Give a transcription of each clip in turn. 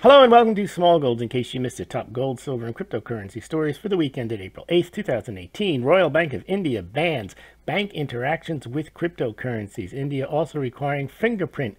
Hello and welcome to Smaulgld. In case you missed it, top gold, silver, and cryptocurrency stories for the week ended April 8th, 2018. Royal Bank of India bans bank interactions with cryptocurrencies. India also requiring fingerprint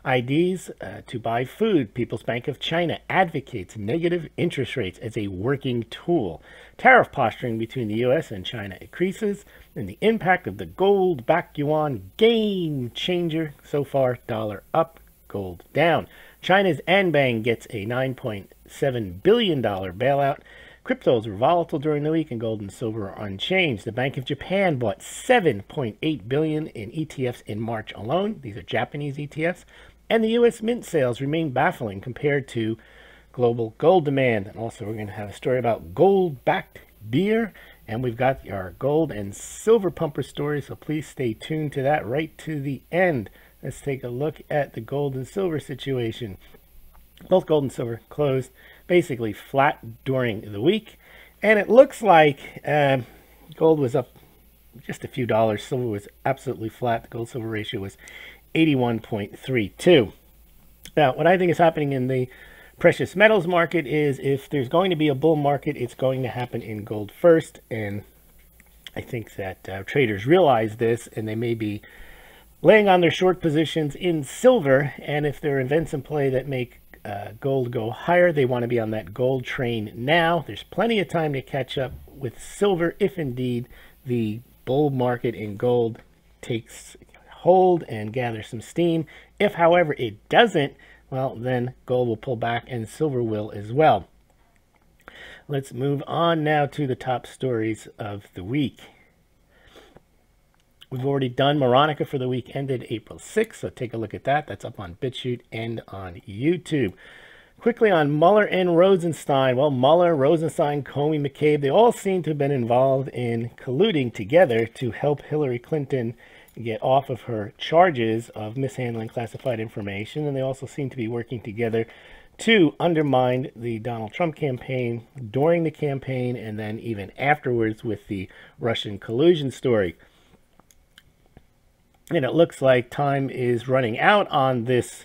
IDs to buy food. People's Bank of China advocates negative interest rates as a working tool. Tariff posturing between the U.S. and China increases, and the impact of the gold-backed yuan game changer. So far, dollar up, gold down. China's Anbang gets a $9.7 billion bailout. Cryptos were volatile during the week, and gold and silver are unchanged. The Bank of Japan bought $7.8 billion in ETFs in March alone. These are Japanese ETFs. And the U.S. mint sales remain baffling compared to global gold demand. And also, we're going to have a story about gold-backed beer. And we've got our gold and silver pumper story, so please stay tuned to that right to the end. Let's take a look at the gold and silver situation. Both gold and silver closed basically flat during the week. And it looks like gold was up just a few dollars. Silver was absolutely flat. The gold-silver ratio was 81.32. Now, what I think is happening in the precious metals market is if there's going to be a bull market, it's going to happen in gold first. And I think that traders realize this, and they may be laying on their short positions in silver. And if there are events in play that make gold go higher, they want to be on that gold train now. There's plenty of time to catch up with silver if indeed the bull market in gold takes hold and gathers some steam. If, however, it doesn't, well, then gold will pull back and silver will as well. Let's move on now to the top stories of the week. We've already done Moronica for the week ended April 6th, so take a look at that. That's up on BitChute and on YouTube. Quickly on Mueller and Rosenstein. Well, Mueller, Rosenstein, Comey, McCabe, they all seem to have been involved in colluding together to help Hillary Clinton get off of her charges of mishandling classified information. And they also seem to be working together to undermine the Donald Trump campaign during the campaign and then even afterwards with the Russian collusion story. And it looks like time is running out on this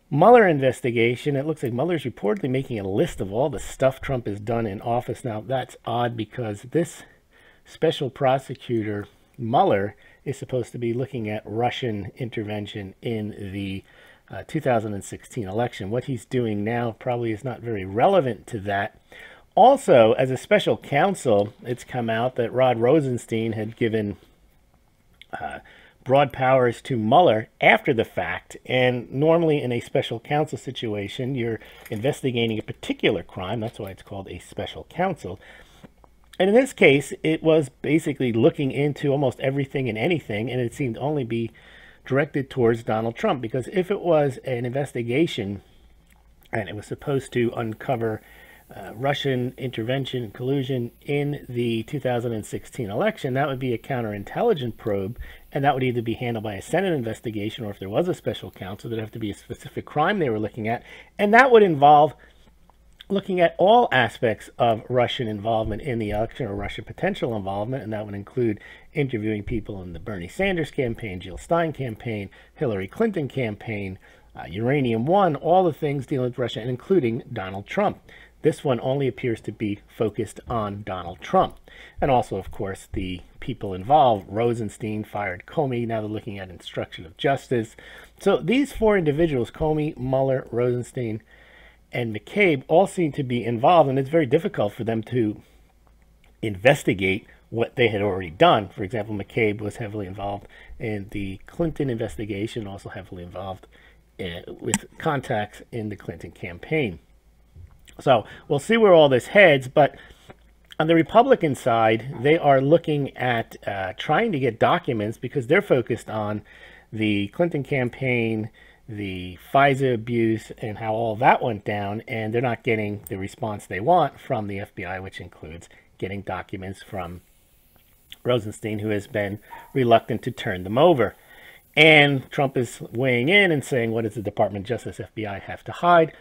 Mueller investigation. It looks like Mueller's reportedly making a list of all the stuff Trump has done in office. Now, that's odd because this special prosecutor, Mueller, is supposed to be looking at Russian intervention in the 2016 election. What he's doing now probably is not very relevant to that. Also, as a special counsel, it's come out that Rod Rosenstein had given broad powers to Mueller after the fact. And normally in a special counsel situation, you're investigating a particular crime. That's why it's called a special counsel. And in this case, it was basically looking into almost everything and anything, and it seemed to only be directed towards Donald Trump, because if it was an investigation and it was supposed to uncover Russian intervention and collusion in the 2016 election, that would be a counterintelligence probe, and that would either be handled by a Senate investigation, or if there was a special counsel, there'd have to be a specific crime they were looking at, and that would involve looking at all aspects of Russian involvement in the election, or Russian potential involvement, and that would include interviewing people in the Bernie Sanders campaign, Jill Stein campaign, Hillary Clinton campaign, Uranium One, all the things dealing with Russia, and including Donald Trump. This one only appears to be focused on Donald Trump. And also, of course, the people involved. Rosenstein fired Comey. Now they're looking at obstruction of justice. So these four individuals, Comey, Mueller, Rosenstein, and McCabe, all seem to be involved. And it's very difficult for them to investigate what they had already done. For example, McCabe was heavily involved in the Clinton investigation, also heavily involved with contacts in the Clinton campaign. So we'll see where all this heads, but on the Republican side, they are looking at trying to get documents because they're focused on the Clinton campaign, the FISA abuse, and how all that went down, and they're not getting the response they want from the FBI, which includes getting documents from Rosenstein, who has been reluctant to turn them over. And Trump is weighing in and saying, what does the Department of Justice, FBI, have to hide?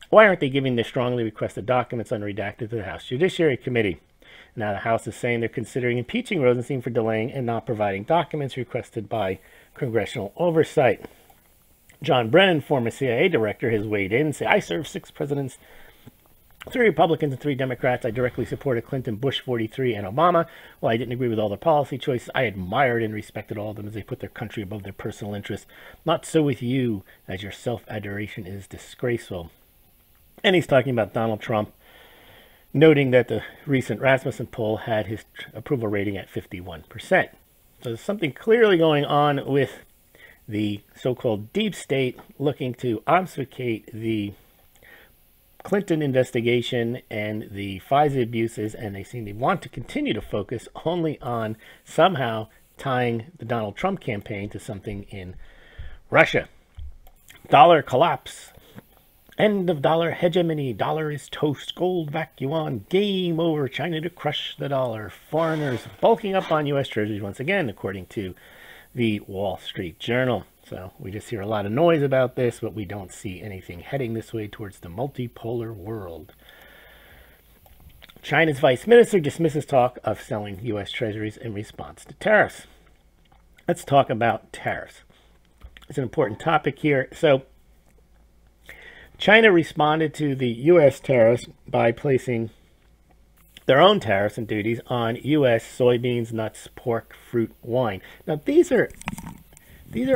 Why aren't they giving the strongly requested documents unredacted to the House Judiciary Committee? Now the House is saying they're considering impeaching Rosenstein for delaying and not providing documents requested by congressional oversight. John Brennan, former CIA director, has weighed in and said, I served 6 presidents, 3 Republicans and 3 Democrats. I directly supported Clinton, Bush 43, and Obama. While I didn't agree with all their policy choices, I admired and respected all of them as they put their country above their personal interests. Not so with you, as your self-adoration is disgraceful. And he's talking about Donald Trump, noting that the recent Rasmussen poll had his approval rating at 51%. So there's something clearly going on with the so-called deep state looking to obfuscate the Clinton investigation and the FISA abuses, and they seem to want to continue to focus only on somehow tying the Donald Trump campaign to something in Russia. Dollar collapse. End of dollar hegemony. Dollar is toast. Gold vacuum. Game over. China to crush the dollar. Foreigners bulking up on U.S. Treasuries once again, according to the Wall Street Journal. So we just hear a lot of noise about this, but we don't see anything heading this way towards the multipolar world. China's vice minister dismisses talk of selling U.S. Treasuries in response to tariffs. Let's talk about tariffs. It's an important topic here. So China responded to the U.S. tariffs by placing their own tariffs and duties on U.S. soybeans, nuts, pork, fruit, wine. Now, these are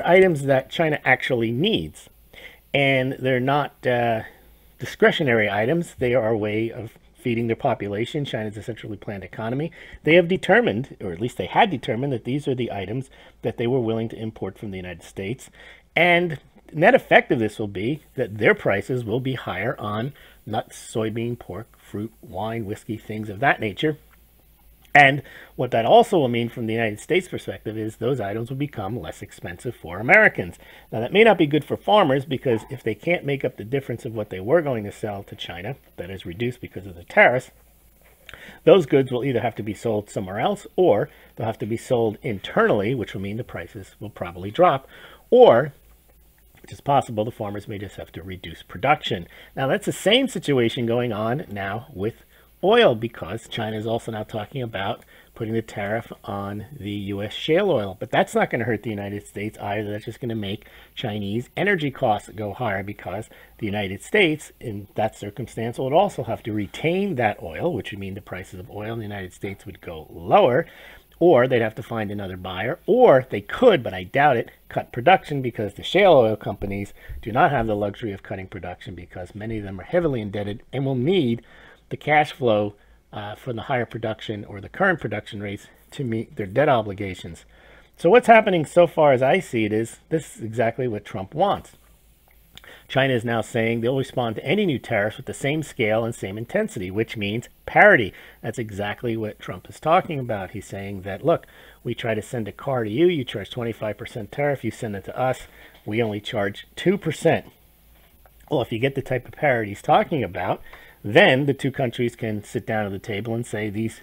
items that China actually needs, and they're not discretionary items. They are a way of feeding their population. China's a centrally planned economy. They have determined, or at least they had determined, that these are the items that they were willing to import from the United States. And net effect of this will be that their prices will be higher on nuts, soybean, pork, fruit, wine, whiskey, things of that nature. And what that also will mean from the United States perspective is those items will become less expensive for Americans. Now, that may not be good for farmers, because if they can't make up the difference of what they were going to sell to China, that is reduced because of the tariffs, those goods will either have to be sold somewhere else, or they'll have to be sold internally, which will mean the prices will probably drop, or, which is possible, the farmers may just have to reduce production. Now, that's the same situation going on now with oil, because China is also now talking about putting the tariff on the U.S. shale oil. But that's not going to hurt the United States either. That's just going to make Chinese energy costs go higher, because the United States, in that circumstance, would also have to retain that oil, which would mean the prices of oil in the United States would go lower, or they'd have to find another buyer, or they could, but I doubt it, cut production, because the shale oil companies do not have the luxury of cutting production, because many of them are heavily indebted and will need the cash flow from the higher production or the current production rates to meet their debt obligations. So what's happening so far as I see it is this is exactly what Trump wants. China is now saying they'll respond to any new tariffs with the same scale and same intensity, which means parity. That's exactly what Trump is talking about. He's saying that, look, we try to send a car to you, you charge 25% tariff, you send it to us, we only charge 2%. Well, if you get the type of parity he's talking about, then the two countries can sit down at the table and say these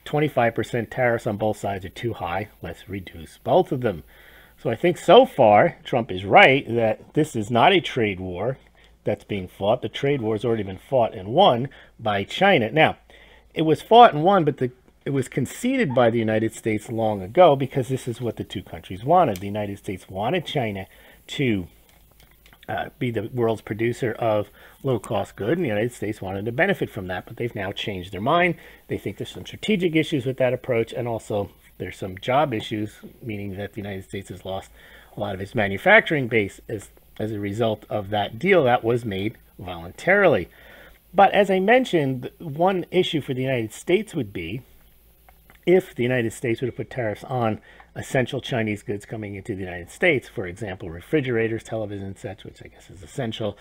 25% tariffs on both sides are too high. Let's reduce both of them. So I think so far Trump is right that this is not a trade war that's being fought. The trade war has already been fought and won by China. Now, it was fought and won, but it was conceded by the United States long ago, because this is what the two countries wanted. The United States wanted China to be the world's producer of low-cost goods, and the United States wanted to benefit from that, but they've now changed their mind. They think there's some strategic issues with that approach, and also there's some job issues, meaning that the United States has lost a lot of its manufacturing base as a result of that deal that was made voluntarily. But as I mentioned, one issue for the United States would be if the United States were to put tariffs on essential Chinese goods coming into the United States, for example, refrigerators, televisions, such, which I guess is essential,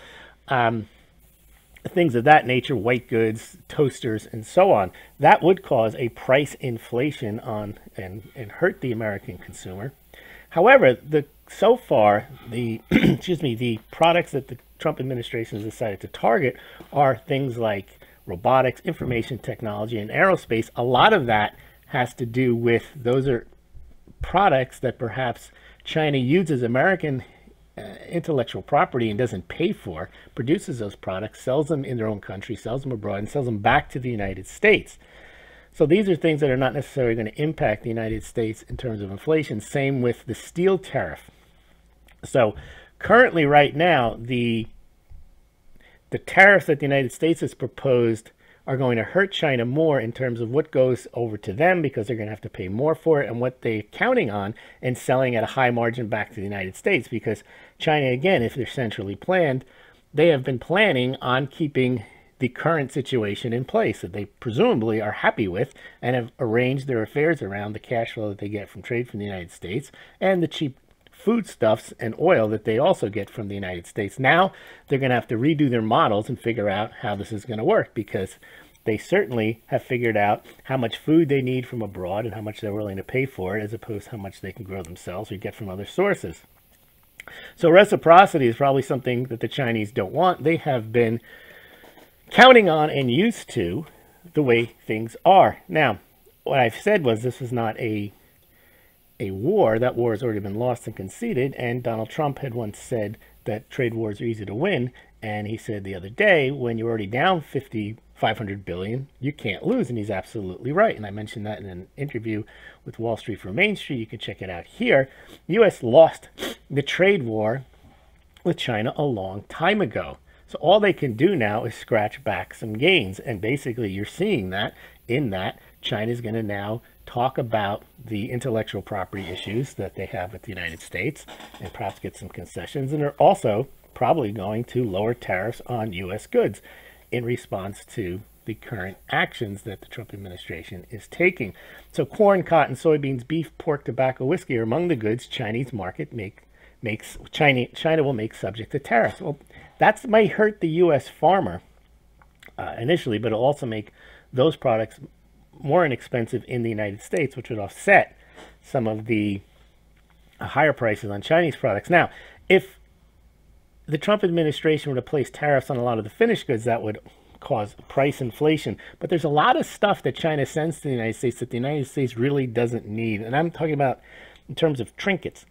things of that nature, white goods, toasters, and so on, that would cause a price inflation on and hurt the American consumer. However, so far, the the products that the Trump administration has decided to target are things like robotics, information technology, and aerospace. A lot of that has to do with, those are products that perhaps China uses American intellectual property and doesn't pay for, produces those products, sells them in their own country, sells them abroad, and sells them back to the United States. So these are things that are not necessarily going to impact the United States in terms of inflation. Same with the steel tariff. So currently, right now, the tariffs that the United States has proposed are going to hurt China more in terms of what goes over to them, because they're going to have to pay more for it, and what they're counting on and selling at a high margin back to the United States. Because China, again, if they're centrally planned, they have been planning on keeping the current situation in place that they presumably are happy with, and have arranged their affairs around the cash flow that they get from trade from the United States and the cheap foodstuffs and oil that they also get from the United States. Now they're going to have to redo their models and figure out how this is going to work, because they certainly have figured out how much food they need from abroad and how much they're willing to pay for it, as opposed to how much they can grow themselves or get from other sources. So reciprocity is probably something that the Chinese don't want. They have been counting on and used to the way things are. Now, what I've said was this was not a war. That war has already been lost and conceded, and Donald Trump had once said that trade wars are easy to win, and he said the other day, when you're already down 500 billion, you can't lose, and he's absolutely right. And I mentioned that in an interview with Wall Street for Main Street. You can check it out here. The U.S. lost the trade war with China a long time ago. So all they can do now is scratch back some gains. And basically you're seeing that in that China's going to now talk about the intellectual property issues that they have with the United States and perhaps get some concessions. And they're also probably going to lower tariffs on U.S. goods in response to the current actions that the Trump administration is taking. So corn, cotton, soybeans, beef, pork, tobacco, whiskey are among the goods Chinese market China will make subject to tariffs. Well, that might hurt the U.S. farmer initially, but it'll also make those products more inexpensive in the United States, which would offset some of the higher prices on Chinese products. Now, if the Trump administration were to place tariffs on a lot of the finished goods, that would cause price inflation. But there's a lot of stuff that China sends to the United States that the United States really doesn't need. And I'm talking about in terms of trinkets,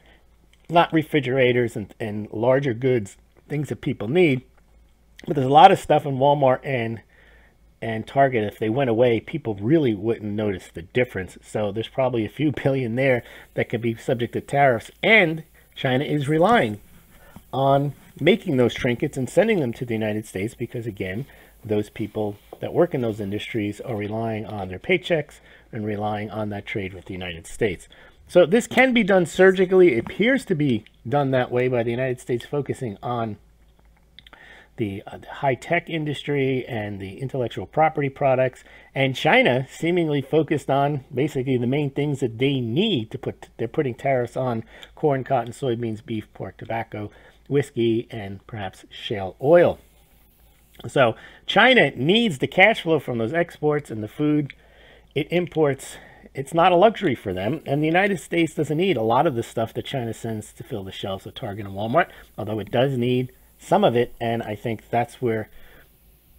not refrigerators and larger goods, things that people need. But there's a lot of stuff in Walmart and Target. If they went away, people really wouldn't notice the difference. So there's probably a few billion there that could be subject to tariffs. And China is relying on making those trinkets and sending them to the United States, because again, those people that work in those industries are relying on their paychecks and relying on that trade with the United States. So this can be done surgically. It appears to be done that way by the United States focusing on the high-tech industry and the intellectual property products, and China seemingly focused on basically the main things that they need to put. They're putting tariffs on corn, cotton, soybeans, beef, pork, tobacco, whiskey, and perhaps shale oil. So China needs the cash flow from those exports and the food it imports. It's not a luxury for them, and the United States doesn't need a lot of the stuff that China sends to fill the shelves of Target and Walmart, although it does need some of it. And I think that's where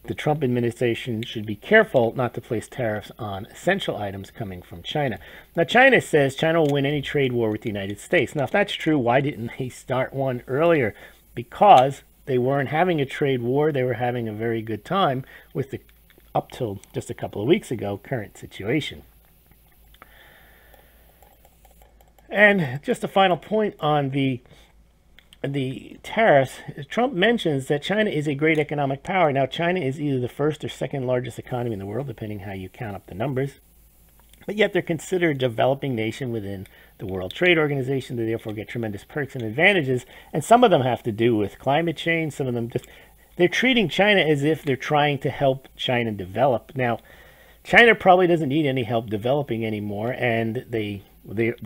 the Trump administration should be careful not to place tariffs on essential items coming from China. Now, China says China will win any trade war with the United States. Now, if that's true, why didn't they start one earlier? Because they weren't having a trade war. They were having a very good time with the, up till just a couple of weeks ago, current situation. And just a final point on the tariffs. Trump mentions that China is a great economic power. Now, China is either the first or second largest economy in the world, depending how you count up the numbers. But yet they're considered a developing nation within the World Trade Organization. They therefore get tremendous perks and advantages. And some of them have to do with climate change. Some of them just, they're treating China as if they're trying to help China develop. Now, China probably doesn't need any help developing anymore, and the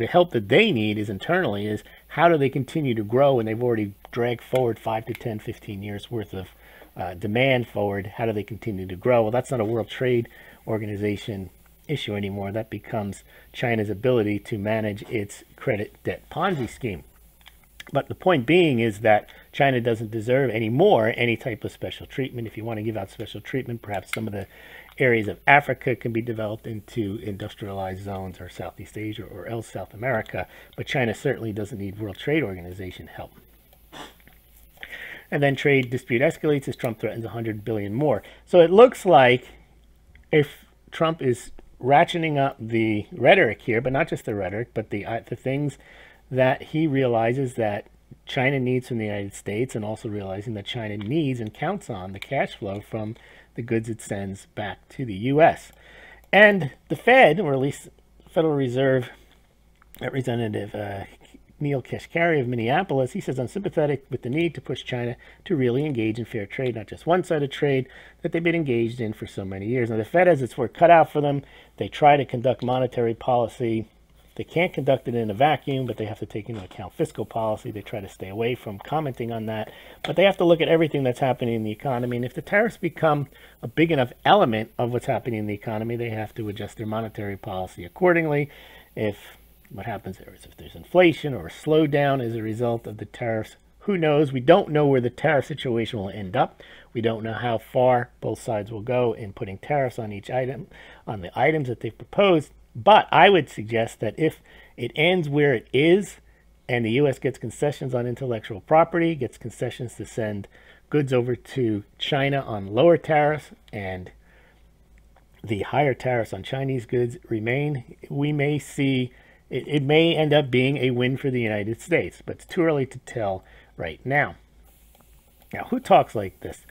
help that they need is internally, is how do they continue to grow when they've already dragged forward 5 to 10, 15 years worth of demand forward. How do they continue to grow? Well, that's not a World Trade Organization issue anymore. That becomes China's ability to manage its credit debt Ponzi scheme. But the point being is that China doesn't deserve anymore any type of special treatment. If you want to give out special treatment, perhaps some of the areas of Africa can be developed into industrialized zones, or Southeast Asia, or else South America. But China certainly doesn't need World Trade Organization help. And then trade dispute escalates as Trump threatens 100 billion more. So it looks like if Trump is ratcheting up the rhetoric here, but not just the rhetoric, but the things that he realizes that China needs from the United States, and also realizing that China needs and counts on the cash flow from the goods it sends back to the U.S. And the Fed, or at least Federal Reserve Representative Neil Kashkari of Minneapolis, he says, I'm sympathetic with the need to push China to really engage in fair trade, not just one-sided trade that they've been engaged in for so many years. Now, the Fed has its work cut out for them. They try to conduct monetary policy. They can't conduct it in a vacuum, but they have to take into account fiscal policy. They try to stay away from commenting on that. But they have to look at everything that's happening in the economy. And if the tariffs become a big enough element of what's happening in the economy, they have to adjust their monetary policy accordingly. If what happens there is if there's inflation or a slowdown as a result of the tariffs, who knows? We don't know where the tariff situation will end up. We don't know how far both sides will go in putting tariffs on each item, on the items that they've proposed. But I would suggest that if it ends where it is and the U.S. gets concessions on intellectual property, gets concessions to send goods over to China on lower tariffs, and the higher tariffs on Chinese goods remain, we may see, it may end up being a win for the United States, but it's too early to tell right now. Now, who talks like this?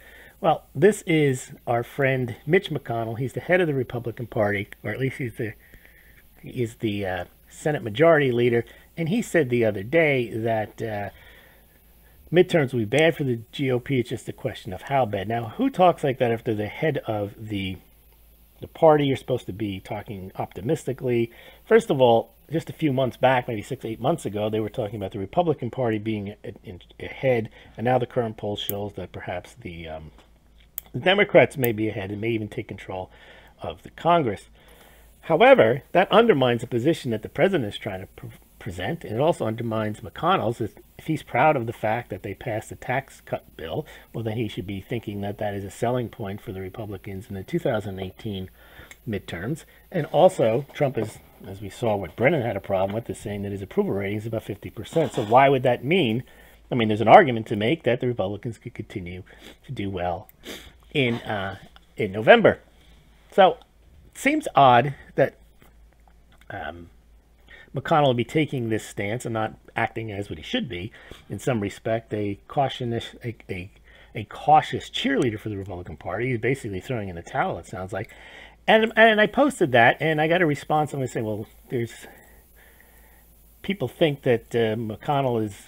Well, this is our friend Mitch McConnell. He's the head of the Republican Party, or at least he's the Senate Majority Leader, and he said the other day that midterms will be bad for the GOP. It's just a question of how bad. Now, who talks like that after the head of the party? You're supposed to be talking optimistically. First of all, just a few months back, maybe 6-8 months ago, they were talking about the Republican Party being ahead, and now the current poll shows that perhaps the Democrats may be ahead and may even take control of the Congress. However, that undermines the position that the president is trying to present, and it also undermines McConnell's. If he's proud of the fact that they passed a tax cut bill, well, then he should be thinking that that is a selling point for the Republicans in the 2018 midterms. And also, Trump is, as we saw what Brennan had a problem with, is saying that his approval rating is about 50%. So why would that mean? I mean, there's an argument to make that the Republicans could continue to do well in November. So it seems odd that McConnell will be taking this stance and not acting as what he should be. In some respect, a cautious cheerleader for the Republican Party. He's basically throwing in the towel, it sounds like. And I posted that, and I got a response. Somebody saying, well, people think that McConnell is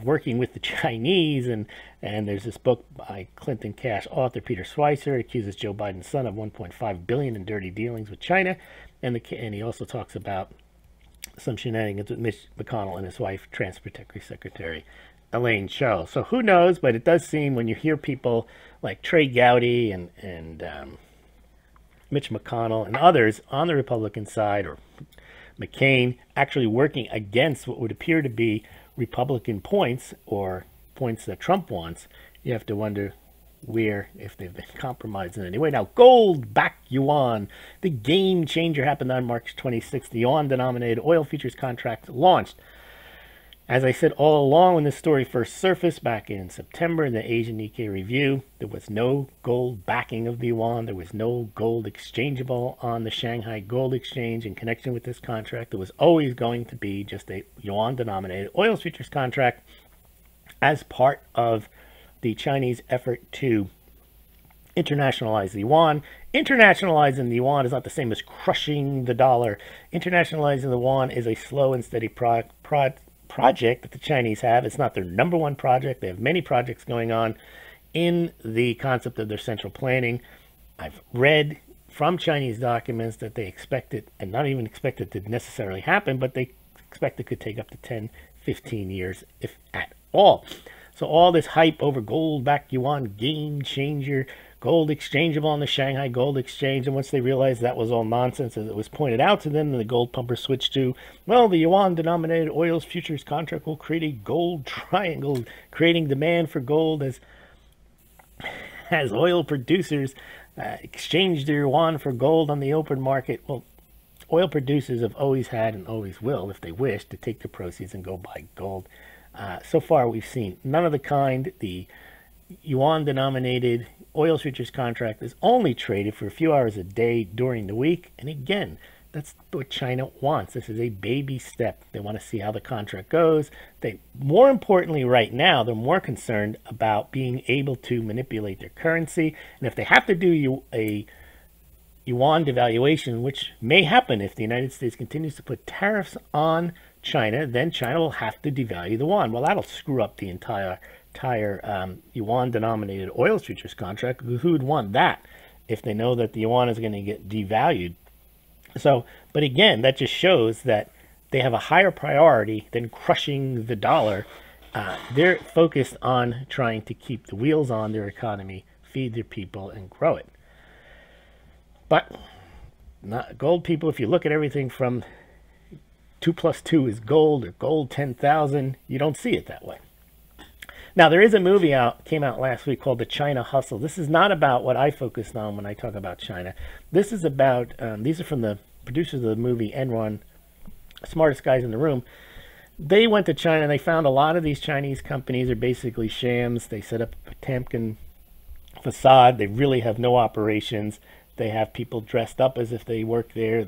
working with the Chinese, and there's this book by Clinton Cash author Peter Schweizer accuses Joe Biden's son of $1.5 billion in dirty dealings with China, and he also talks about some shenanigans with Mitch McConnell and his wife, Transportation Secretary Elaine Chao. So who knows? But it does seem, when you hear people like Trey Gowdy and Mitch McConnell and others on the Republican side, or McCain, actually working against what would appear to be Republican points, or points that Trump wants, you have to wonder if they've been compromised in any way. Now, gold back yuan. The game changer happened on March 26th. The yuan-denominated oil futures contract launched. As I said all along when this story first surfaced back in September in the Asian Nikkei review, there was no gold backing of the yuan. There was no gold exchangeable on the Shanghai Gold Exchange in connection with this contract. There was always going to be just a yuan-denominated oil futures contract as part of the Chinese effort to internationalize the yuan. Internationalizing the yuan is not the same as crushing the dollar. Internationalizing the yuan is a slow and steady project that the Chinese have. It's not their number one project. They have many projects going on in the concept of their central planning. I've read from Chinese documents that they expect it, and not even expect it to necessarily happen, but they expect it could take up to 10, 15 years, if at all. So all this hype over gold-backed yuan, game changer, gold exchangeable on the Shanghai Gold Exchange, and once they realized that was all nonsense, as it was pointed out to them, the gold pumpers switched to, well, the yuan-denominated oil futures contract will create a gold triangle, creating demand for gold as oil producers exchange their yuan for gold on the open market. Well, oil producers have always had and always will, if they wish, to take the proceeds and go buy gold. So far, we've seen none of the kind. The yuan-denominated oil futures contract is only traded for a few hours a day during the week. And again, That's what China wants. This is a baby step. They want to see how the contract goes. More importantly, right now, they're more concerned about being able to manipulate their currency. And if they have to do a yuan devaluation, which may happen if the United States continues to put tariffs on China, then China will have to devalue the yuan. Well, that'll screw up the entire yuan-denominated oil futures contract. Who would want that if they know that the yuan is going to get devalued? So, but again, that just shows that they have a higher priority than crushing the dollar. They're focused on trying to keep the wheels on their economy, feed their people, and grow it. But not gold people, if you look at everything from 2 + 2 is gold or gold 10,000, you don't see it that way. Now, there is a movie came out last week called The China Hustle. This is not about what I focused on when I talk about China. This is about, these are from the producers of the movie Enron, smartest guys in the room. They went to China and they found a lot of these Chinese companies are basically shams. They set up a Potemkin facade. They really have no operations. They have people dressed up as if they work there.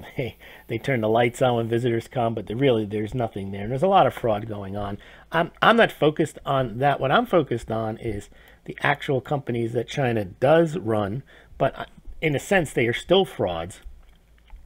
They turn the lights on when visitors come, but there's nothing there. And there's a lot of fraud going on. I'm not focused on that. What I'm focused on is the actual companies that China does run, but in a sense, they are still frauds.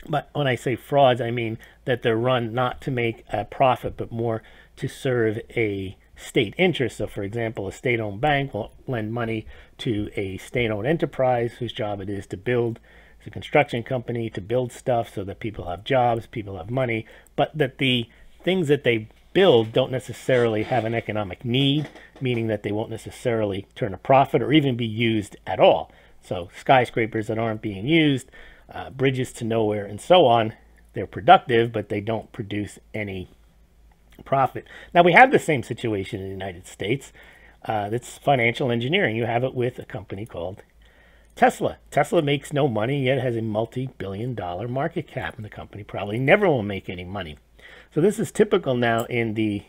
But when I say frauds, I mean that they're run not to make a profit, but more to serve a state interest. So, for example, a state-owned bank will lend money to a state-owned enterprise whose job it is to build, it's a construction company, to build stuff so that people have jobs, people have money, but that the things that they build don't necessarily have an economic need, meaning that they won't necessarily turn a profit or even be used at all. So skyscrapers that aren't being used, bridges to nowhere, and so on, they're productive, but they don't produce any profit. Now, we have the same situation in the United States. That's financial engineering. You have it with a company called Tesla. Tesla makes no money, yet has a multi-billion-dollar market cap, and the company probably never will make any money. So this is typical now in the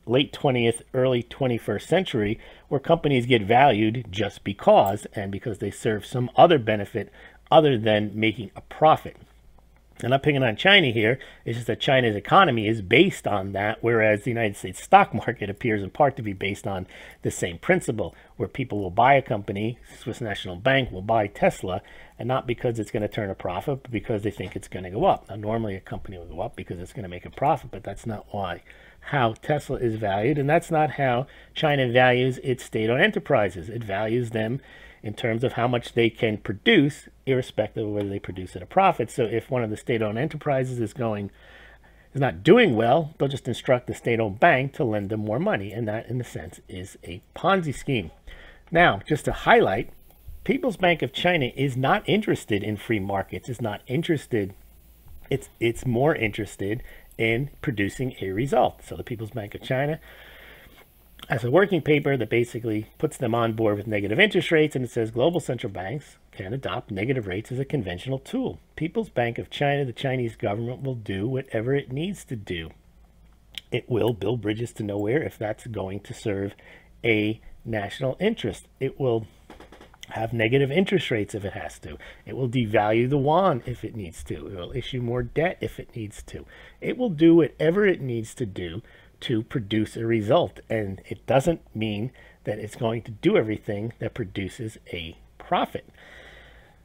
late 20th, early 21st century, where companies get valued just because, and because they serve some other benefit other than making a profit. I'm not picking on China here. It's just that China's economy is based on that, whereas the United States stock market appears in part to be based on the same principle, where people will buy a company, Swiss National Bank will buy Tesla, and not because it's going to turn a profit, but because they think it's going to go up. Now, normally a company will go up because it's going to make a profit, but that's not how Tesla is valued, and that's not how China values its state-owned enterprises. It values them in terms of how much they can produce, irrespective of whether they produce at a profit. So if one of the state-owned enterprises is not doing well, they'll just instruct the state-owned bank to lend them more money, and that, in a sense, is a Ponzi scheme. Now, just to highlight, People's Bank of China is not interested in free markets. It's not interested. It's more interested in producing a result. So the People's Bank of China has a working paper that basically puts them on board with negative interest rates, and it says global central banks can adopt negative rates as a conventional tool. People's Bank of China, the Chinese government, will do whatever it needs to do. It will build bridges to nowhere if that's going to serve a national interest. It will have negative interest rates if it has to. It will devalue the yuan if it needs to. It will issue more debt if it needs to. It will do whatever it needs to do to produce a result, and it doesn't mean that it's going to do everything that produces a profit.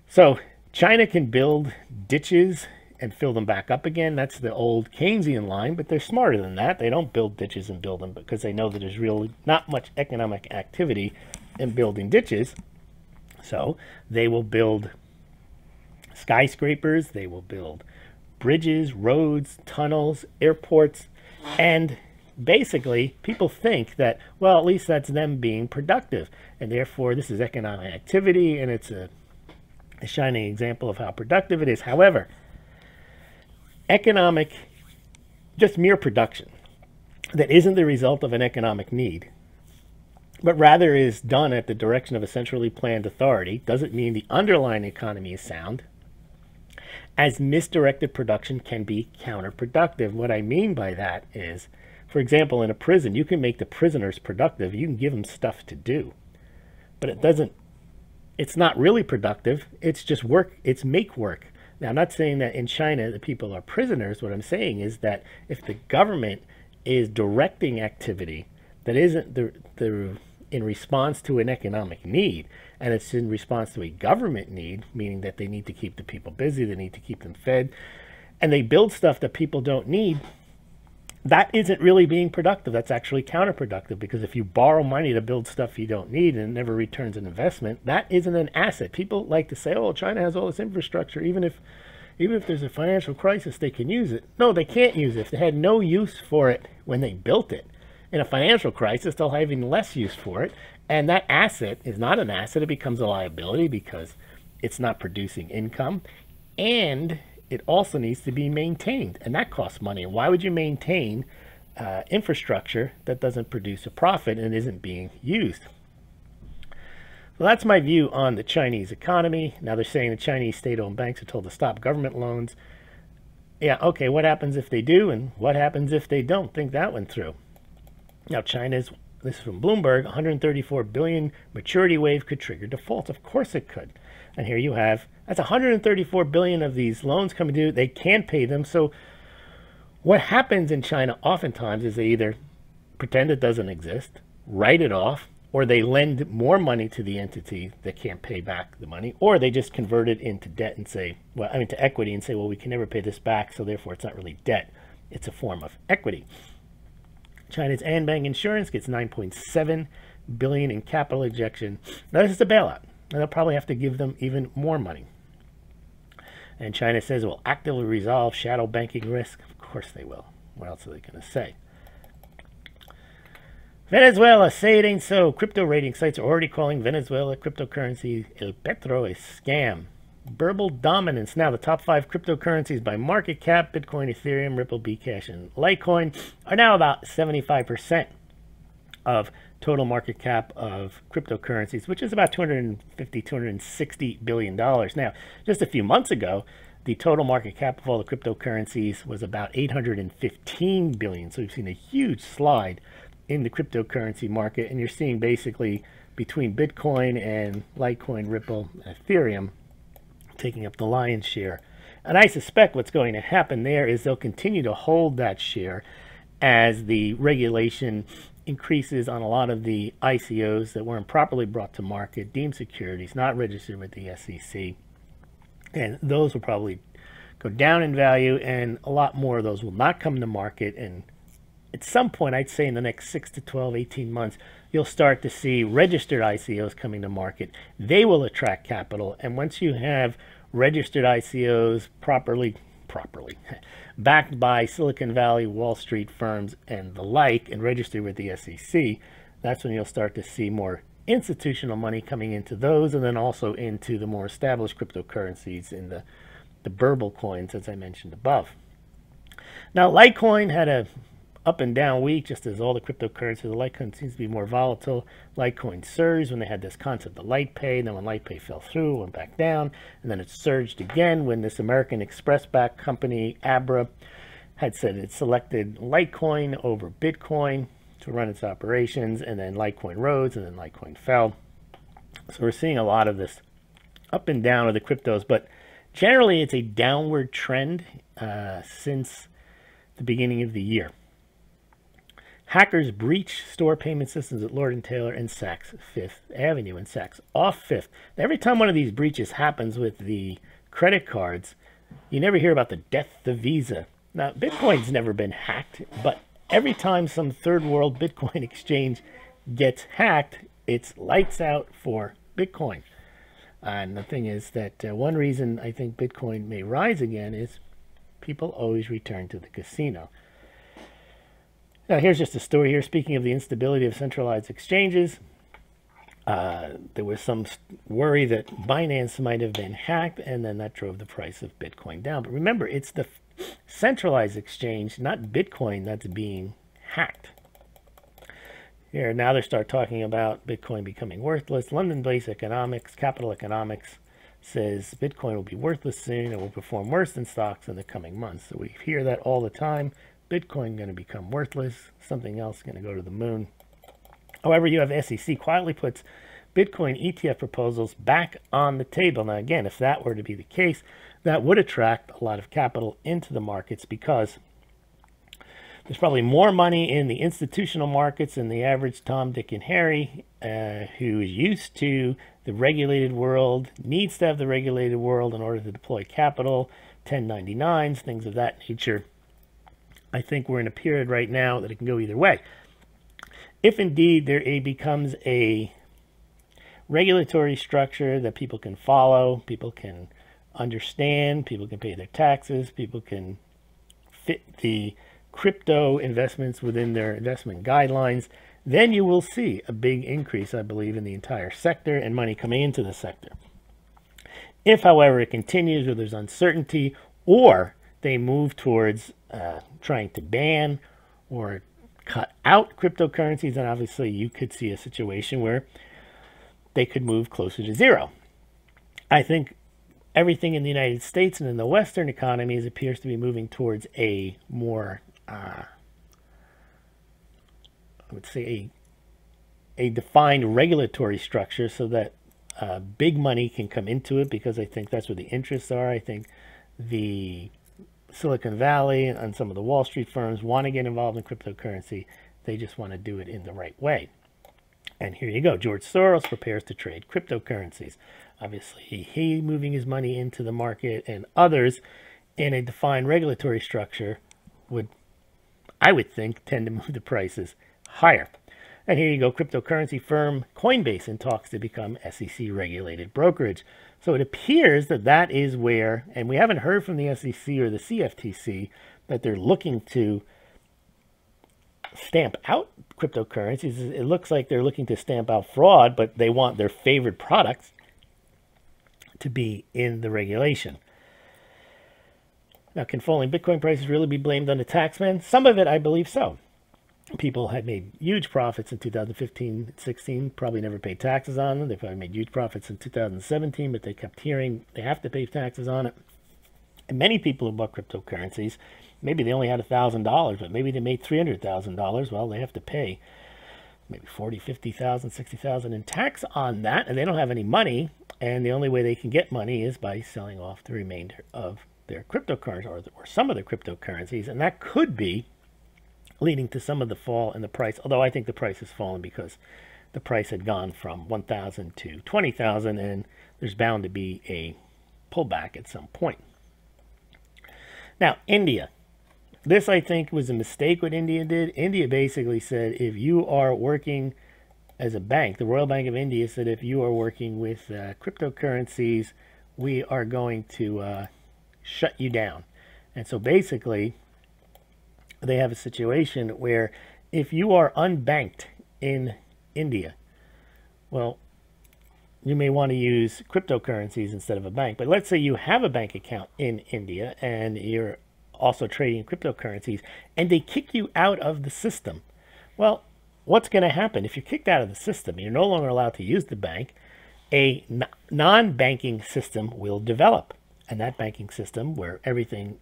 So China can build ditches and fill them back up again. That's the old Keynesian line, but they're smarter than that. They don't build ditches and build them because they know that there's really not much economic activity in building ditches. So they will build skyscrapers, they will build bridges, roads, tunnels, airports, and basically people think that, well, at least that's them being productive, and therefore this is economic activity, and it's a shining example of how productive it is. However, just mere production that isn't the result of an economic need, but rather is done at the direction of a centrally planned authority, doesn't mean the underlying economy is sound, as misdirected production can be counterproductive. What I mean by that is, for example, in a prison, you can make the prisoners productive. You can give them stuff to do, but it's not really productive. It's just work. It's make work. Now, I'm not saying that in China the people are prisoners. What I'm saying is that if the government is directing activity that isn't in response to an economic need, and it's in response to a government need, meaning that they need to keep the people busy, they need to keep them fed, and they build stuff that people don't need, that isn't really being productive. That's actually counterproductive, because if you borrow money to build stuff you don't need and it never returns an investment, that isn't an asset. People like to say, oh, China has all this infrastructure, even if there's a financial crisis, they can use it. No, they can't use it. If they had no use for it when they built it, in a financial crisis, they'll have even less use for it. And that asset is not an asset. It becomes a liability because it's not producing income. And it also needs to be maintained. And that costs money. And why would you maintain infrastructure that doesn't produce a profit and isn't being used? Well, that's my view on the Chinese economy. Now they're saying the Chinese state-owned banks are told to stop government loans. Yeah, okay, what happens if they do, and what happens if they don't? Think that one through. Now, this is from Bloomberg, 134 billion maturity wave could trigger default. Of course it could. And here you have, that's 134 billion of these loans coming due. They can't pay them. So what happens in China oftentimes is they either pretend it doesn't exist, write it off, or they lend more money to the entity that can't pay back the money, or they just convert it into debt and say, well, I mean, to equity and say, well, we can never pay this back, so therefore it's not really debt. It's a form of equity. China's Anbang Insurance gets 9.7 billion in capital injection. Now this is a bailout, and they'll probably have to give them even more money. And China says it will actively resolve shadow banking risk. Of course they will. What else are they going to say? Venezuela, say it ain't so. Crypto rating sites are already calling Venezuela cryptocurrency El Petro a scam. Burble dominance. Now the top 5 cryptocurrencies by market cap, Bitcoin, Ethereum, Ripple, Bcash, and Litecoin, are now about 75% of total market cap of cryptocurrencies, which is about $250–260 billion. Now, just a few months ago, the total market cap of all the cryptocurrencies was about 815 billion. So we've seen a huge slide in the cryptocurrency market, and you're seeing basically between Bitcoin and Litecoin, Ripple, Ethereum taking up the lion's share. And I suspect what's going to happen there is they'll continue to hold that share as the regulation increases on a lot of the ICOs that weren't properly brought to market, deemed securities, not registered with the SEC. And those will probably go down in value, and a lot more of those will not come to market. And at some point, I'd say in the next 6 to 12, 18 months, you'll start to see registered ICOs coming to market. They will attract capital. And once you have registered ICOs properly backed by Silicon Valley, Wall Street firms, and the like, and registered with the SEC, that's when you'll start to see more institutional money coming into those, and then also into the more established cryptocurrencies in the Burble coins, as I mentioned above. Now, Litecoin had a up and down week, just as all the cryptocurrencies. The Litecoin seems to be more volatile. Litecoin surged when they had this concept of LitePay, and then when LitePay fell through, it went back down, and then it surged again when this American Express-backed company, Abra, had said it selected Litecoin over Bitcoin to run its operations, and then Litecoin rose, and then Litecoin fell. So we're seeing a lot of this up and down of the cryptos, but generally it's a downward trend since the beginning of the year. Hackers breach store payment systems at Lord & Taylor and Saks Fifth Avenue and Saks off Fifth. Now, every time one of these breaches happens with the credit cards, you never hear about the death of Visa. Now, Bitcoin's never been hacked, but every time some third world Bitcoin exchange gets hacked, it's lights out for Bitcoin. And the thing is that one reason I think Bitcoin may rise again is people always return to the casino. Now, here's just a story here. Speaking of the instability of centralized exchanges, there was some worry that Binance might have been hacked, and then that drove the price of Bitcoin down. But remember, it's the centralized exchange, not Bitcoin, that's being hacked. Here, now they start talking about Bitcoin becoming worthless. London-based economics, Capital Economics, says Bitcoin will be worthless soon and will perform worse than stocks in the coming months. So we hear that all the time. Bitcoin going to become worthless, something else going to go to the moon. However, you have SEC quietly puts Bitcoin ETF proposals back on the table. Now, again, if that were to be the case, that would attract a lot of capital into the markets, because there's probably more money in the institutional markets than the average Tom, Dick, and Harry who is used to the regulated world, needs to have the regulated world in order to deploy capital, 1099s, things of that nature. I think we're in a period right now that it can go either way. If indeed there becomes a regulatory structure that people can follow, people can understand, people can pay their taxes, people can fit the crypto investments within their investment guidelines, then you will see a big increase, I believe, in the entire sector and money coming into the sector. If, however, it continues or there's uncertainty, or they move towards trying to ban or cut out cryptocurrencies, then obviously you could see a situation where they could move closer to zero. I think everything in the United States and in the Western economies appears to be moving towards a more, I would say, a defined regulatory structure, so that big money can come into it, because I think that's where the interests are. I think the Silicon Valley and some of the Wall Street firms want to get involved in cryptocurrency. They just want to do it in the right way. And here you go. George Soros prepares to trade cryptocurrencies. Obviously, he moving his money into the market, and others in a defined regulatory structure would, I would think, tend to move the prices higher. And here you go. Cryptocurrency firm Coinbase in talks to become SEC regulated brokerage. So it appears that that is where, and we haven't heard from the SEC or the CFTC that they're looking to stamp out cryptocurrencies. It looks like they're looking to stamp out fraud, but they want their favorite products to be in the regulation. Now, can falling Bitcoin prices really be blamed on the taxman? Some of it, I believe so. People had made huge profits in 2015, 16, probably never paid taxes on them. They probably made huge profits in 2017, but they kept hearing they have to pay taxes on it. And many people who bought cryptocurrencies, maybe they only had $1,000, but maybe they made $300,000. Well, they have to pay maybe $40,000, $50,000, $60,000 in tax on that, and they don't have any money. And the only way they can get money is by selling off the remainder of their cryptocurrencies, or some of the cryptocurrencies, and that could be leading to some of the fall in the price, although I think the price has fallen because the price had gone from 1,000 to 20,000, and there's bound to be a pullback at some point. Now, India. This, I think, was a mistake what India did. India basically said, if you are working as a bank, the Royal Bank of India said, if you are working with cryptocurrencies, we are going to shut you down. And so basically, they have a situation where if you are unbanked in India, well, you may want to use cryptocurrencies instead of a bank. But let's say you have a bank account in India and you're also trading cryptocurrencies, and they kick you out of the system. Well, what's going to happen? If you're kicked out of the system, you're no longer allowed to use the bank, a non-banking system will develop. And that banking system, where everything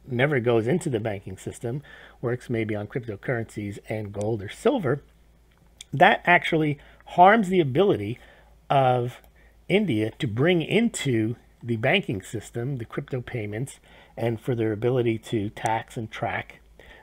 never goes into the banking system, works maybe on cryptocurrencies and gold or silver, that actually harms the ability of India to bring into the banking system the crypto payments, and for their ability to tax and track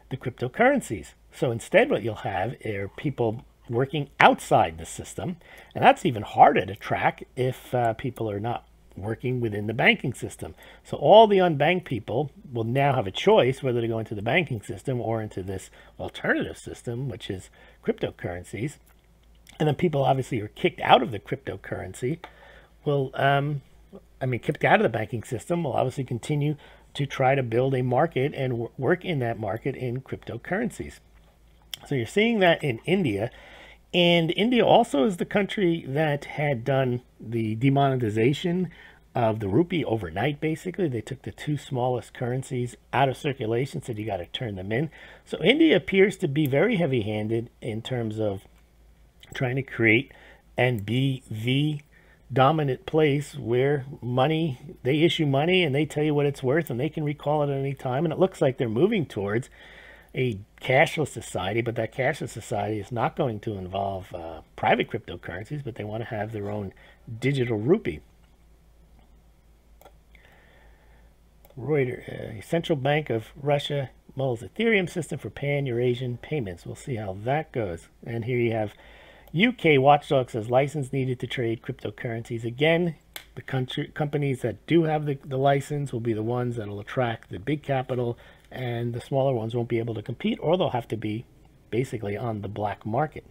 the cryptocurrencies. So instead, what you'll have are people working outside the system, and that's even harder to track if people are not working within the banking system. So all the unbanked people will now have a choice whether to go into the banking system or into this alternative system, which is cryptocurrencies. And then people obviously who are kicked out of the cryptocurrency will, kicked out of the banking system will obviously continue to try to build a market and work in that market in cryptocurrencies. So you're seeing that in India. And India also is the country that had done the demonetization of the rupee overnight, basically. They took the two smallest currencies out of circulation, said you got to turn them in. So India appears to be very heavy-handed in terms of trying to create and be the dominant place where money, they issue money and they tell you what it's worth and they can recall it at any time. And it looks like they're moving towards a cashless society, but that cashless society is not going to involve private cryptocurrencies, but they want to have their own digital rupee. Reuters, Central Bank of Russia mulls Ethereum system for pan-Eurasian payments. We'll see how that goes. And here you have UK watchdog says license needed to trade cryptocurrencies. Again, the companies that do have the license will be the ones that will attract the big capital, and the smaller ones won't be able to compete, or they'll have to be basically on the black market.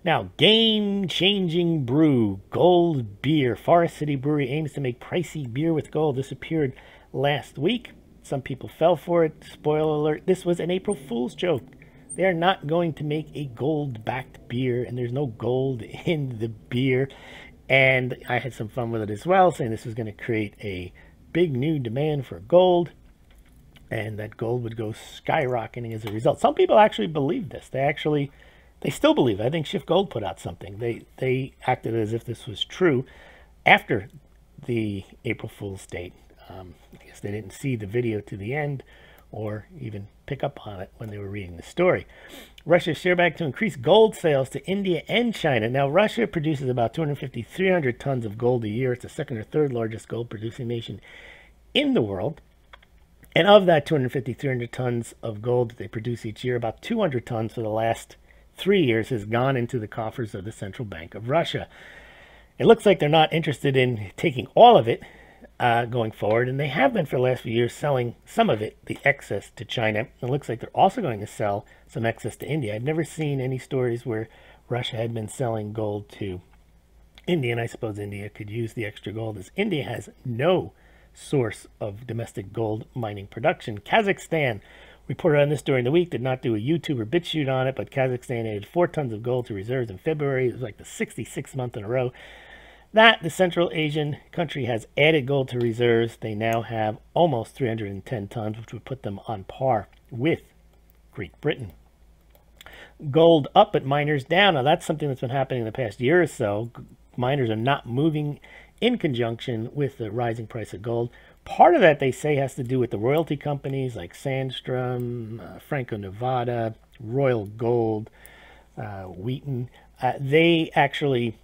Now, game-changing brew, gold beer. Forest City Brewery aims to make pricey beer with gold. This appeared last week. Some people fell for it. Spoiler alert, this was an April Fool's joke. They are not going to make a gold-backed beer, and there's no gold in the beer. And I had some fun with it as well, saying this was going to create a big new demand for gold, and that gold would go skyrocketing as a result. Some people actually believe this. They still believe it. I think Shift Gold put out something. They acted as if this was true after the April Fool's date. I guess they didn't see the video to the end or even pick up on it when they were reading the story. Russia's share back to increase gold sales to India and China. Now, Russia produces about 250, 300 tons of gold a year. It's the second or third largest gold producing nation in the world. And of that 250, 300 tons of gold that they produce each year, about 200 tons for the last 3 years has gone into the coffers of the Central Bank of Russia. It looks like they're not interested in taking all of it going forward, and they have been for the last few years selling some of it, the excess, to China. It looks like they're also going to sell some excess to India. I've never seen any stories where Russia had been selling gold to India, and I suppose India could use the extra gold, as India has no source of domestic gold mining production. Kazakhstan reported on this during the week, did not do a YouTube or BitChute on it, but Kazakhstan added 4 tons of gold to reserves in February. It was like the 66th month in a row that the Central Asian country has added gold to reserves. They now have almost 310 tons, which would put them on par with Great Britain. Gold up, but miners down. Now, that's something that's been happening in the past year or so. Miners are not moving in conjunction with the rising price of gold. Part of that, they say, has to do with the royalty companies like Sandstrom, Franco-Nevada, Royal Gold, Wheaton. They actually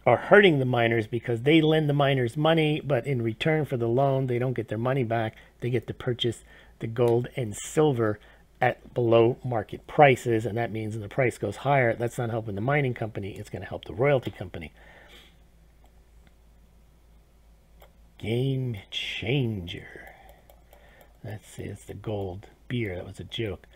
are hurting the miners because they lend the miners money, but in return for the loan, they don't get their money back. They get to purchase the gold and silver at below market prices, and that means when the price goes higher, that's not helping the mining company, it's going to help the royalty company. Game changer. Let's see, it's the gold beer. That was a joke.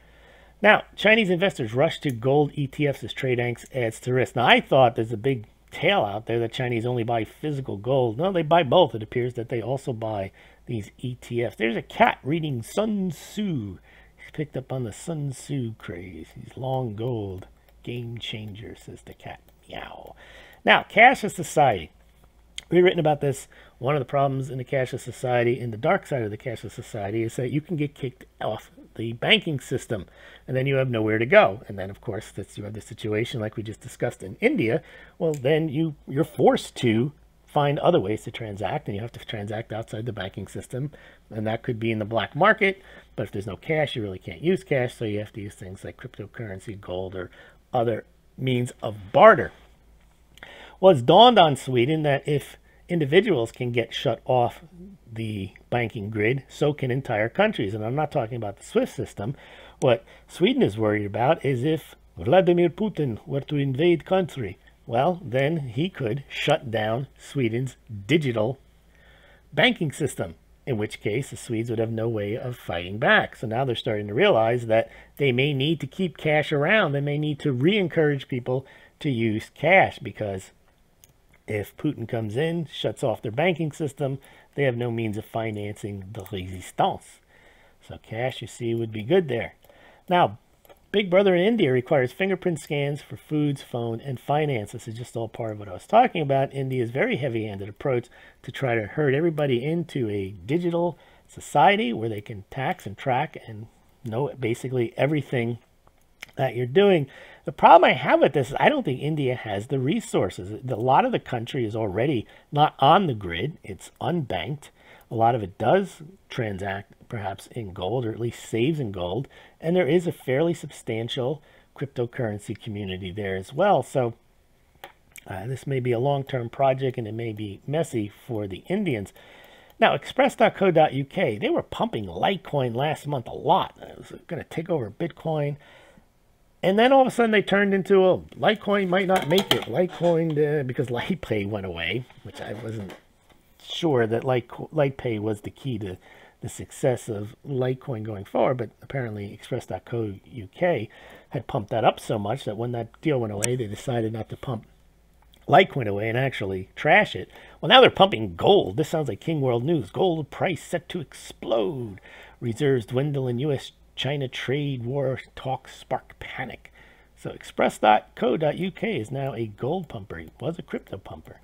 Now, Chinese investors rush to gold ETFs as trade angst adds to risk. Now, I thought there's a big tale out there that Chinese only buy physical gold. No, they buy both. It appears that they also buy these ETFs. There's a cat reading Sun Tzu. He's picked up on the Sun Tzu craze. He's long gold. Game changer, says the cat. Meow. Now, cashless society. We've written about this. One of the problems in the cashless society, in the dark side of the cashless society, is that you can get kicked off the banking system, and then you have nowhere to go. And then, of course, you have the situation like we just discussed in India. Well, then you're forced to find other ways to transact, and you have to transact outside the banking system, and that could be in the black market. But if there's no cash, you really can't use cash, so you have to use things like cryptocurrency, gold, or other means of barter. Well, it's dawned on Sweden that if individuals can get shut off the banking grid, so can entire countries. And I'm not talking about the SWIFT system. What Sweden is worried about is if Vladimir Putin were to invade country, well, then he could shut down Sweden's digital banking system, in which case the Swedes would have no way of fighting back. So now they're starting to realize that they may need to keep cash around. They may need to re-encourage people to use cash, because if Putin comes in, shuts off their banking system, they have no means of financing the resistance. So cash, you see, would be good there. Now, Big Brother in India requires fingerprint scans for foods, phone, and finance. This is just all part of what I was talking about. India's very heavy-handed approach to try to herd everybody into a digital society where they can tax and track and know basically everything that you're doing. The problem I have with this is I don't think India has the resources. A lot of the country is already not on the grid. It's unbanked. A lot of it does transact perhaps in gold, or at least saves in gold. And there is a fairly substantial cryptocurrency community there as well. So this may be a long-term project, and it may be messy for the Indians. Now, express.co.uk, they were pumping Litecoin last month a lot. It was going to take over Bitcoin. And then all of a sudden they turned into, oh, Litecoin might not make it. Litecoin, because LitePay went away, which I wasn't sure that LitePay was the key to the success of Litecoin going forward. But apparently express.co.uk had pumped that up so much that when that deal went away, they decided not to pump Litecoin away and actually trash it. Well, now they're pumping gold. This sounds like King World News. Gold price set to explode. Reserves dwindle in U.S.-China trade war talks spark panic. So express.co.uk is now a gold pumper. It was a crypto pumper.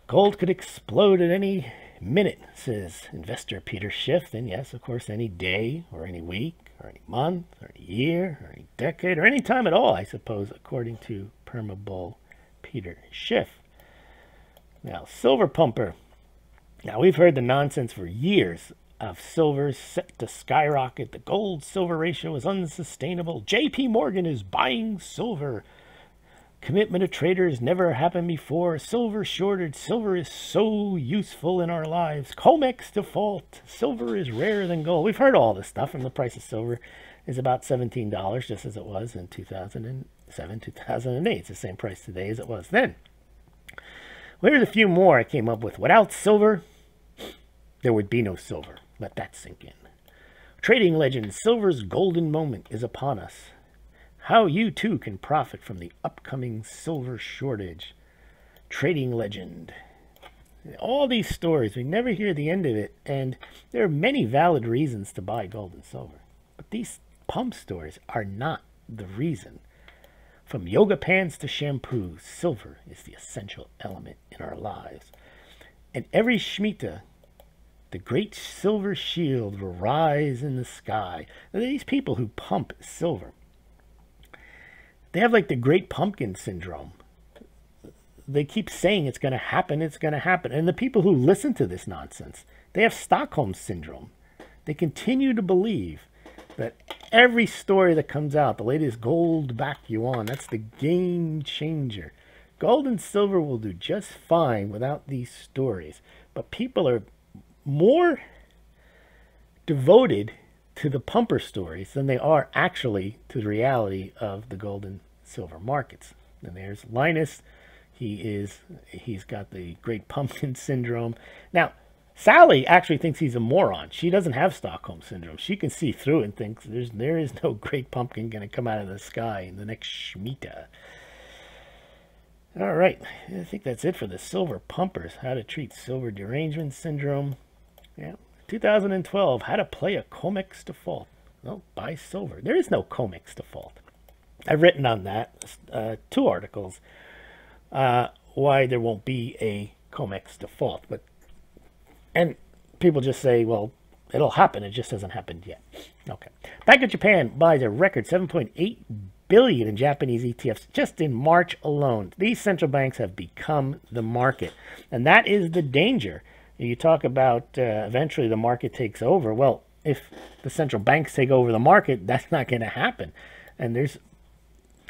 Gold could explode at any minute, says investor Peter Schiff. And yes, of course, any day or any week or any month or any year or any decade or any time at all, I suppose, according to Permabull Peter Schiff. Now, silver pumper. Now, we've heard the nonsense for years of silver set to skyrocket. The gold-silver ratio is unsustainable. J.P. Morgan is buying silver. Commitment of traders never happened before. Silver shortage. Silver is so useful in our lives. COMEX default. Silver is rarer than gold. We've heard all this stuff, and the price of silver is about $17, just as it was in 2007, 2008. It's the same price today as it was then. Well, here's a few more I came up with. Without silver, there would be no silver. Let that sink in. Trading legend, silver's golden moment is upon us. How you too can profit from the upcoming silver shortage. Trading legend. All these stories, we never hear the end of it, and there are many valid reasons to buy gold and silver. But these pump stories are not the reason. From yoga pants to shampoo, silver is the essential element in our lives. And every Shemitah, the great silver shield will rise in the sky. Now, these people who pump silver, they have like the great pumpkin syndrome. They keep saying it's going to happen, it's going to happen. And the people who listen to this nonsense, they have Stockholm syndrome. They continue to believe that every story that comes out, the latest gold back you on, that's the game changer. Gold and silver will do just fine without these stories. But people are more devoted to the pumper stories than they are actually to the reality of the gold and silver markets. And there's Linus. He's got the great pumpkin syndrome. Now, Sally actually thinks he's a moron. She doesn't have Stockholm syndrome. She can see through it and thinks there is no great pumpkin going to come out of the sky in the next Shemitah. All right, I think that's it for the silver pumpers. How to treat silver derangement syndrome. Yeah, 2012, how to play a COMEX default. Well, buy silver. There is no COMEX default. I've written on that 2 articles why there won't be a COMEX default. And people just say, well, it'll happen. It just hasn't happened yet. Okay. Bank of Japan buys a record $7.8 billion in Japanese ETFs just in March alone. These central banks have become the market. And that is the danger. You talk about eventually the market takes over. Well, if the central banks take over the market, that's not going to happen. And there's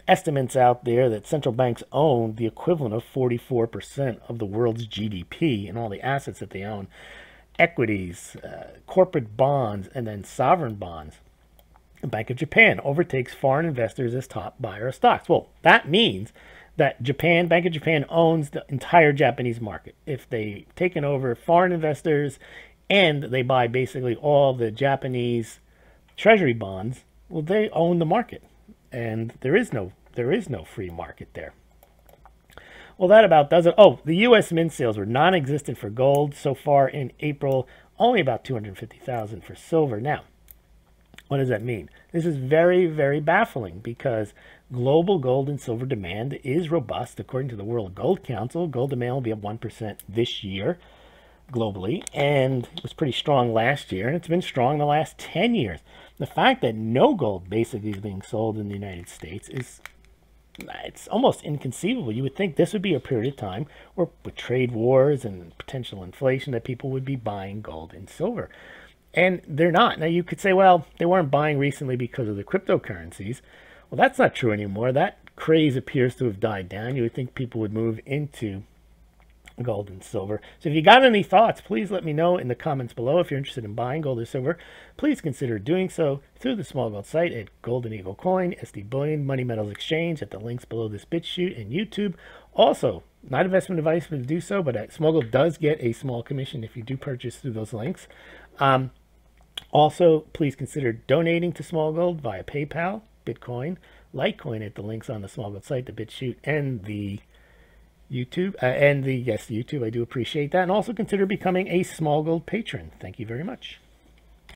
estimates out there that central banks own the equivalent of 44% of the world's GDP and all the assets that they own. Equities, corporate bonds, and then sovereign bonds. The Bank of Japan overtakes foreign investors as top buyer of stocks. Well, that means that Bank of Japan owns the entire Japanese market. If they've taken over foreign investors and they buy basically all the Japanese treasury bonds, well, they own the market. And there is no free market there. Well, that about does it. Oh, the U.S. mint sales were non-existent for gold so far in April. Only about 250,000 for silver. Now, what does that mean? This is very, very baffling because global gold and silver demand is robust. According to the World Gold Council, gold demand will be up 1% this year globally, and it was pretty strong last year, and it's been strong the last 10 years. The fact that no gold basically is being sold in the United States it's almost inconceivable. You would think this would be a period of time where with trade wars and potential inflation that people would be buying gold and silver. And they're not. Now you could say, well, they weren't buying recently because of the cryptocurrencies. Well, that's not true anymore. That craze appears to have died down. You would think people would move into gold and silver. So if you got any thoughts, please let me know in the comments below. If you're interested in buying gold or silver, please consider doing so through the Smaulgld site at Golden Eagle Coin, SD Bullion, Money Metals Exchange at the links below this BitChute, and YouTube. Also, not investment advice to do so, but Smaulgld does get a small commission if you do purchase through those links. Also, please consider donating to Smaulgld via PayPal, Bitcoin, Litecoin at the links on the Smaulgld site, the BitChute, and the YouTube, yes, YouTube. I do appreciate that. And also consider becoming a Smaulgld patron. Thank you very much.